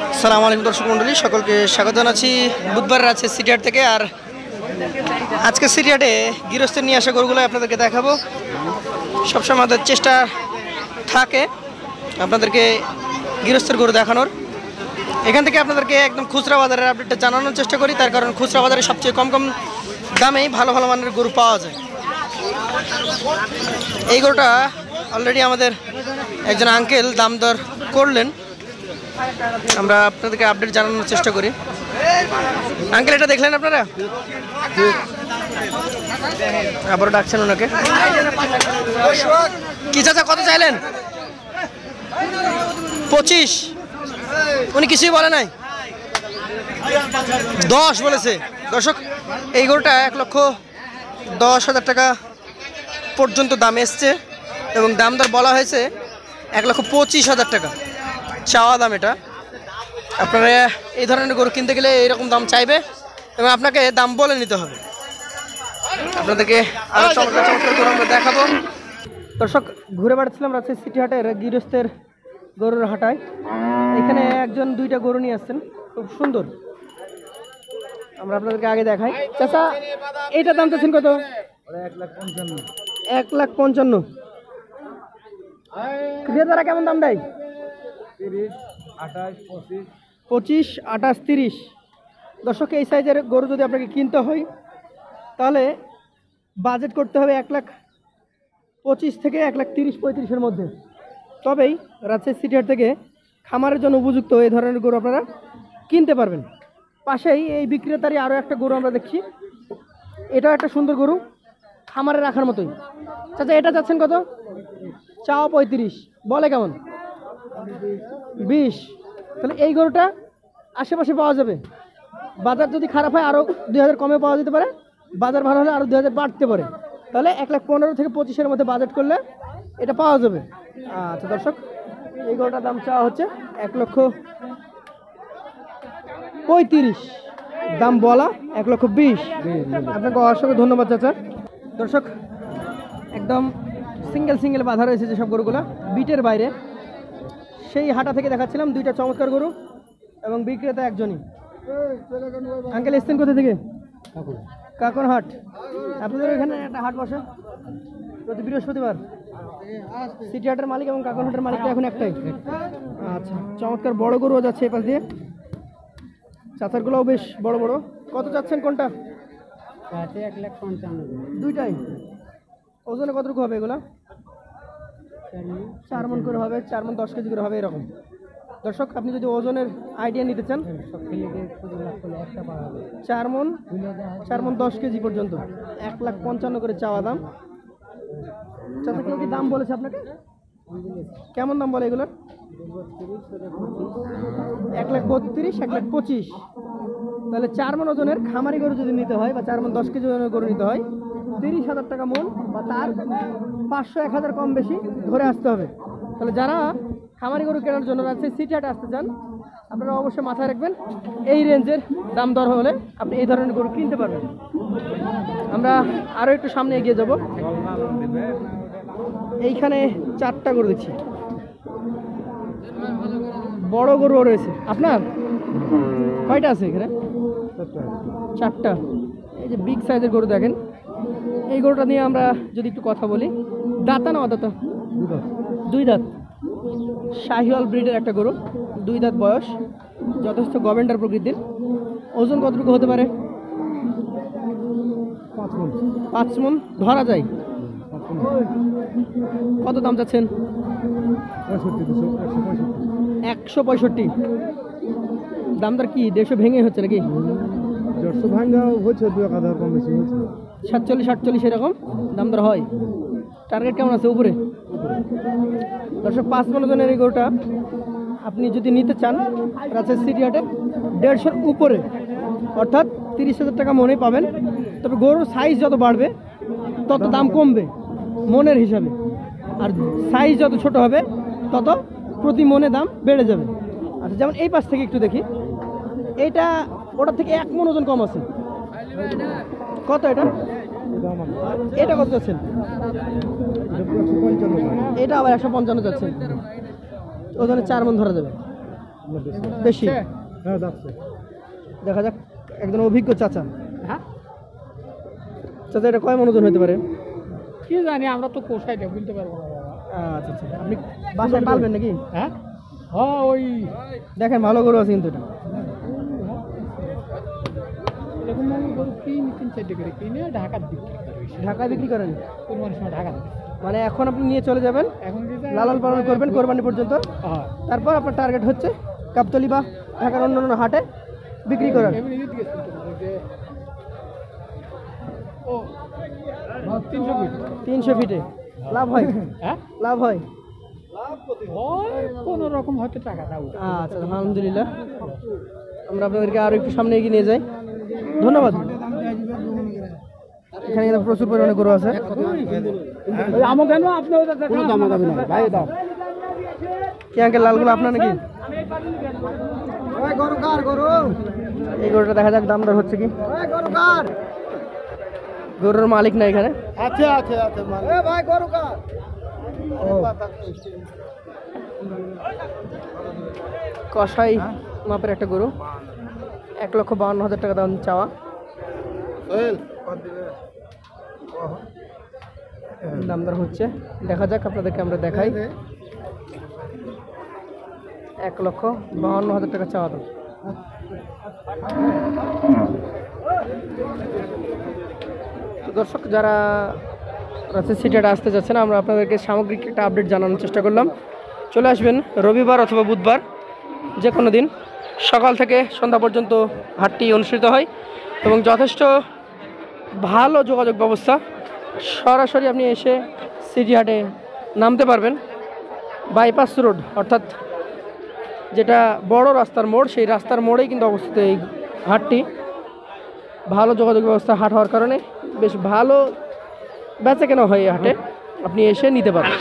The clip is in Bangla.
আসসালামু আলাইকুম দর্শক মণ্ডলী, সকলকে স্বাগত জানাচ্ছি বুধবার রাতে সিটিহাট থেকে। আর আজকে সিটিহাটে গৃহস্থের নিয়ে আসা গরুগুলো আপনাদেরকে দেখাবো। সবসময় আমাদের চেষ্টা থাকে আপনাদেরকে গৃহস্থের গরু দেখানোর। এখান থেকে আপনাদেরকে একদম খুচরা বাজারের আপডেটটা জানানোর চেষ্টা করি, তার কারণ খুচরা বাজারে সবচেয়ে কম দামেই ভালো ভালো মানের গরু পাওয়া যায়। এই গরুটা অলরেডি আমাদের একজন আঙ্কেল দাম দর করলেন, আমরা আপনাদেরকে আপডেট জানানোর চেষ্টা করি। আঙ্কেল, এটা দেখলেন আপনারা? আবারও ডাকছেন ওনাকে। কি চাচা, কত চাইলেন? 25। উনি কিছুই বলে নাই, 10 বলেছে। দর্শক, এই গরুটা 1,10,000 টাকা পর্যন্ত দাম এসছে এবং দাম দর বলা হয়েছে 1,25,000 টাকা চাওয়া দাম। এটা আপনারা এই ধরনের গরু কিনতে গেলে এইরকম দাম চাইবে এবং আপনাকে দাম বলে নিতে হবে। আপনাদেরকে আরো চমৎকার চমৎকার গরু আমরা দেখাবো। দর্শক, ঘুরে বেড়াচ্ছিলাম রাজশাহী সিটি হাটের গৃহস্থের গরুর হাটায়। এখানে একজন 2টা গরু নিয়ে আসছেন, খুব সুন্দর। আমরা আপনাদেরকে আগে দেখাই। চাচা, এইটার দাম চাচ্ছেন কত? 1,55,000। 1,55,000। ক্রেতারা কেমন দাম দেয়? 30, 28, 25। 25, 28, 30। দর্শক, এই সাইজের গরু যদি আপনাকে কিনতে হয় তাহলে বাজেট করতে হবে 1,25,000 থেকে 1,30,000-35,000-এর মধ্যে। তবেই রাজশাহী সিটি হাট থেকে খামারের জন্য উপযুক্ত এই ধরনের গরু আপনারা কিনতে পারবেন। পাশেই এই বিক্রেতারই আরও একটা গরু আমরা দেখছি, এটাও একটা সুন্দর গরু, খামারে রাখার মতোই। চাচা, এটা যাচ্ছেন কত? চাও 35, বলে কেমন? 20। তাহলে এই গরুটা আশেপাশে পাওয়া যাবে। বাজার যদি খারাপ হয় আরও 2,000 কমে পাওয়া যেতে পারে, বাজার ভালো হলে আরও 2,000 বাড়তে পারে। তাহলে 1,15,000 থেকে 25,000-এর মধ্যে বাজেট করলে এটা পাওয়া যাবে। আচ্ছা দর্শক, এই গরুটার দাম চাওয়া হচ্ছে 1,35,000, দাম বলা 1,20,000। আপনাকে অসংখ্য ধন্যবাদ চাচা। দর্শক, একদম সিঙ্গেল বাঁধা রয়েছে যেসব গরুগুলো বিটের বাইরে, সেই হাটা থেকে দেখাচ্ছিলাম 2টা চমৎকার গরু এবং বিক্রেতা একজনই। আঙ্কেল, এসছেন কোথা থেকে? কাকনহাট। আপনাদের এখানে একটা হাট বসে প্রতি বৃহস্পতিবার। সিটি হাটের মালিক এবং কাকনহাটের মালিকটা এখন একটাই। আচ্ছা, চমৎকার বড় গরুও যাচ্ছে এই পাশ দিয়ে। চাচারগুলোও বেশ বড় বড়। কত চাচ্ছেন কোনটা? 1,55,000। 2টাই। ওজনে কতটুকু হবে এগুলা? 4 মণ করে হবে, 4 মণ 10 কেজি করে হবে এরকম। দর্শক, আপনি যদি ওজনের আইডিয়া নিতে চান, 4 মণ 10 কেজি পর্যন্ত 1,55,000 করে চাওয়া দাম। চাচা, কেউ কি দাম বলেছে আপনাকে? কেমন দাম বলে এগুলোর? 1,32,000, 1,25,000। তাহলে 4 মণ ওজনের খামারি গরু যদি নিতে হয় বা 4 মণ 10 কেজি ওজনের গরু নিতে হয় 30,000 টাকা মণ বা তার 500-1,000 কম বেশি ধরে আসতে হবে। তাহলে যারা খামারি গরু কেনার জন্য রাজশাহী সিটি হাটে আসতে চান, আপনারা অবশ্যই মাথায় রাখবেন এই রেঞ্জের দাম দর হলে আপনি এই ধরনের গরু কিনতে পারবেন। আমরা আরও একটু সামনে এগিয়ে যাব। এইখানে 4টা গরু দেখছি, বড় গরুও রয়েছে। আপনার কয়টা আছে এখানে? 4টা। এই যে বিগ সাইজের গরু দেখেন, এই গরুটা নিয়ে আমরা যদি একটু কথা বলি। দাঁতা না অদাতা? 2 দাঁত। শাহিওয়াল ব্রিডের একটা গরু, 2 দাঁত বয়স, যথেষ্ট গভেন্ডার প্রকৃতির। ওজন কতটুকু হতে পারে? 5 মণ ধরা যায়। কত দাম চাচ্ছেন? 165। দাম দর কি 150 ভেঙে হচ্ছে নাকি? 150 ভাঙা হচ্ছে, 2,000 কম বেশি হচ্ছে। 47-48 এরকম দাম দর হয়। টার্গেট কেমন আছে উপরে? দর্শক, 5 মণ ওজনের এই গরুটা আপনি যদি নিতে চান রাজশাহী সিটি হাটে 150-এর উপরে, অর্থাৎ 30,000 টাকা মনেই পাবেন। তবে গরুর সাইজ যত বাড়বে তত দাম কমবে মনের হিসাবে, আর সাইজ যত ছোট হবে তত প্রতি মনে দাম বেড়ে যাবে। আচ্ছা, যেমন এই পাশ থেকে একটু দেখি, এইটা ওটার থেকে 1 মণ ওজন কম আছে। কত এটা? এটা কত যাচ্ছেন? এটা আবার 155 যাচ্ছেন। ওজনে 4 মণ ধরা যাবে। বেশি? হ্যাঁ যাচ্ছে। দেখা যাক, একজন অভিজ্ঞ চাচা। হ্যাঁ চাচা এটা কয় মন ওজন হতে পারে? কি জানি, আমরা তো কোষাইটা বলতে পারবো না বাবা। আচ্ছা আচ্ছা, আপনি বাসায় পালবেন নাকি? হ্যাঁ হ্যাঁ ওই দেখেন ভালো গরু আছে কিন্তু এটা। এরকম মানে গরু কিনে 3-4 করে কিনে ঢাকার বিক্রি করে। ঢাকায় বিক্রি করেন? কোরবানির সময় ঢাকা দিতে। মানে এখন আপনি নিয়ে চলে যাবেন, এখন কি যায়? লালন পালন করবেন কোরবানি পর্যন্ত, হ্যাঁ তারপর আপনার টার্গেট হচ্ছে গাবতলী বা ঢাকার অন্যান্য হাটে বিক্রি করেন। এমনি দিতে গেছিল তো যে ও 300 ফিট। 300 ফিটে লাভ হয়? হ্যাঁ লাভ হয়? ওই কোনো রকম হয়তো টাকা দাও। আচ্ছা আলহামদুলিল্লাহ, আমরা আপনাদেরকে আরো একটু সামনে এগিয়ে নিয়ে যাই। ধন্যবাদ। এখানে কিন্তু প্রচুর পরিমাণে গরু আছে। আমও কেন আপনি কোনো দাম দাবি না ভাই দাও। কি আঙ্কেল, লালগুলো আপনার নাকি? এই গরুটা দেখা যাক দাম দর হচ্ছে কি। গরুর মালিক না এখানে? আছে আছে আছে ভাই গরু কার? কষাই মাপের একটা গরু, 1,52,000 টাকা দাম চাওয়া। দাম দর হচ্ছে, দেখা যাক, আপনাদেরকে আমরা দেখাই। 1,52,000 টাকা চাওয়া দাম। তো দর্শক, যারা রাজশাহী সিটিতে আসতে যাচ্ছেন, আমরা আপনাদেরকে সামগ্রিক একটা আপডেট জানানোর চেষ্টা করলাম। চলে আসবেন রবিবার অথবা বুধবার, যে কোনো দিন সকাল থেকে সন্ধ্যা পর্যন্ত হাটটি অনুষ্ঠিত হয় এবং যথেষ্ট ভালো যোগাযোগ ব্যবস্থা। সরাসরি আপনি এসে সিটি হাটে নামতে পারবেন। বাইপাস রোড, অর্থাৎ যেটা বড় রাস্তার মোড়, সেই রাস্তার মোড়েই কিন্তু অবস্থিত এই হাটটি। ভালো যোগাযোগ ব্যবস্থা হাট হওয়ার কারণে বেশ ভালো বেচা কেনা হয় এই হাটে, আপনি এসে নিতে পারেন।